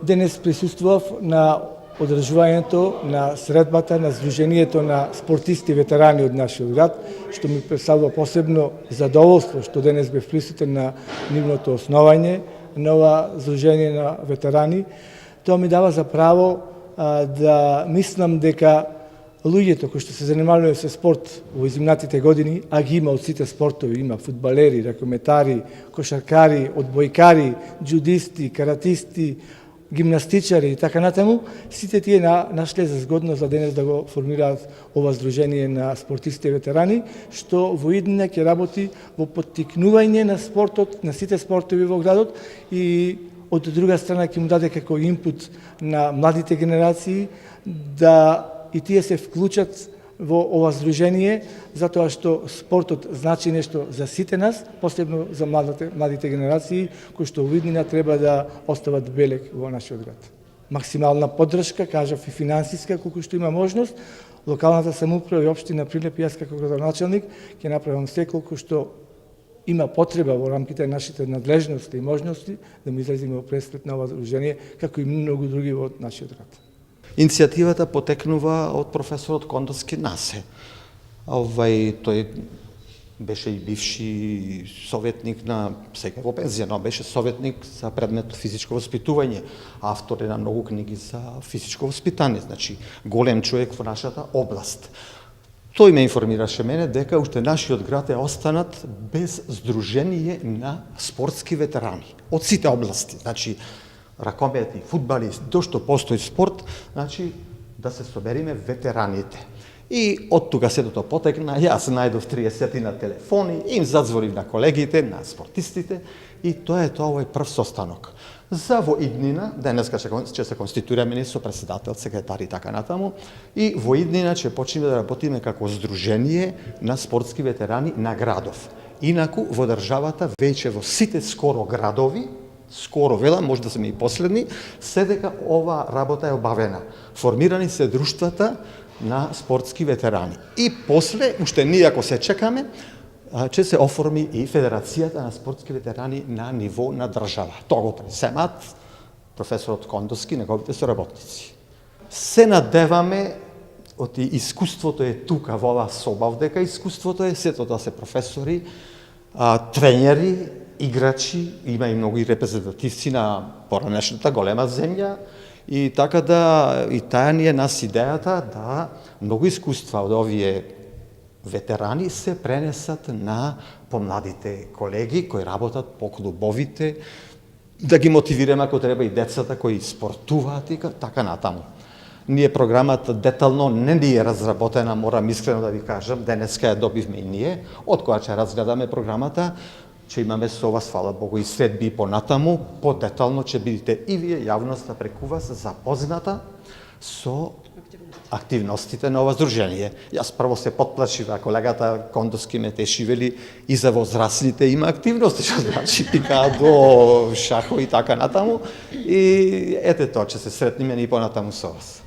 денес присуствував на одржувањето на средбата на Сдруженијето на спортисти ветерани од нашиот град, што ми представува посебно задоволство што денес бев присутен на нивното основање на ова Сдружение на ветерани. Тоа ми дава за право да мислам дека луѓето кои што се занимаваат со спорт во изминатите години, а ги има од сите спортови, има фудбалери, ракометари, кошаркари, одбојкари, џудисти, каратисти, гимнастичари и така натаму, сите тие нашле за згодно за денес да го формираат ова Сдружение на спортисти и ветерани, што во иднина ќе работи во поттикнување на спортот, на сите спортови во градот и од друга страна ќе му даде како инпут на младите генерации да и тие се вклучат во ова Сдружение, затоа што спортот значи нешто за сите нас, посебно за младите генерации, кои што во иднина треба да остават белег во нашиот град. Максимална поддршка, кажав и финансиска, колку што има можност, локалната самоуправа и општина Прилеп и јас како градоначалник ќе направам се колку што има потреба во рамките на нашите надлежности и можности да ми излеземе во пресрет на ова Сдружение, како и многу други во нашиот град. Иницијативата потекнува од професорот Кондовски Насе. Тој беше и бивши советник на, сега во пензија, но беше советник за предмет физичко воспитување, автор е на многу книги за физичко воспитание, значи голем човек во нашата област. Тој ме информираше мене дека уште нашиот град е останат без Сдружение на спортски ветерани од сите области, значи ракомети, фудбали, до што постои спорт, значи да се собериме ветераните. И од тука сето потекна, јас најдов 30 на телефони, им задзвонив на колегите, на спортистите, и тоа е овој прв состанок. За во иднина, денеска ќе се конституираме со председател, секретар и така натаму, и во иднина ќе почнеме да работиме како Сдружение на спортски ветерани на градов. Инаку во државата, веќе во сите скоро градови, скоро велам, може да се и последни, се дека ова работа е обавена. Формирани се друштвата на спортски ветерани. И после, уште ние ако се чекаме, ќе се оформи и Федерацијата на спортски ветерани на ниво на држава. Тоа го пресемат професорот Кондовски, неговите соработници. Се надеваме, оти искуството е тука во оваа соба, дека искуството е сето да се професори, тренери, играчи, има и многу и репрезентативци на поранешната голема земја, и така да, и таа ни е нас идејата да многу искуства од овие ветерани се пренесат на помладите колеги кои работат по клубовите, да ги мотивираме ако треба и децата кои спортуваат и така натаму. Ние програмата детално не ни е разработена, морам искрено да ви кажам, денеска ја добивме и ние, од која ќе разгледаме програмата, ќе имаме со вас, фала Богу, и следби и понатаму, подетално ќе бидете и вие, јавноста преку вас, запозната со активностите на ова Сдружение. Јас прво се потплашив, а колегата Кондовски ме теши, вели, и за возраслите има активности, што значи пикаат до шахо и така натаму, и ете тоа, ќе се сретниме и понатаму со вас.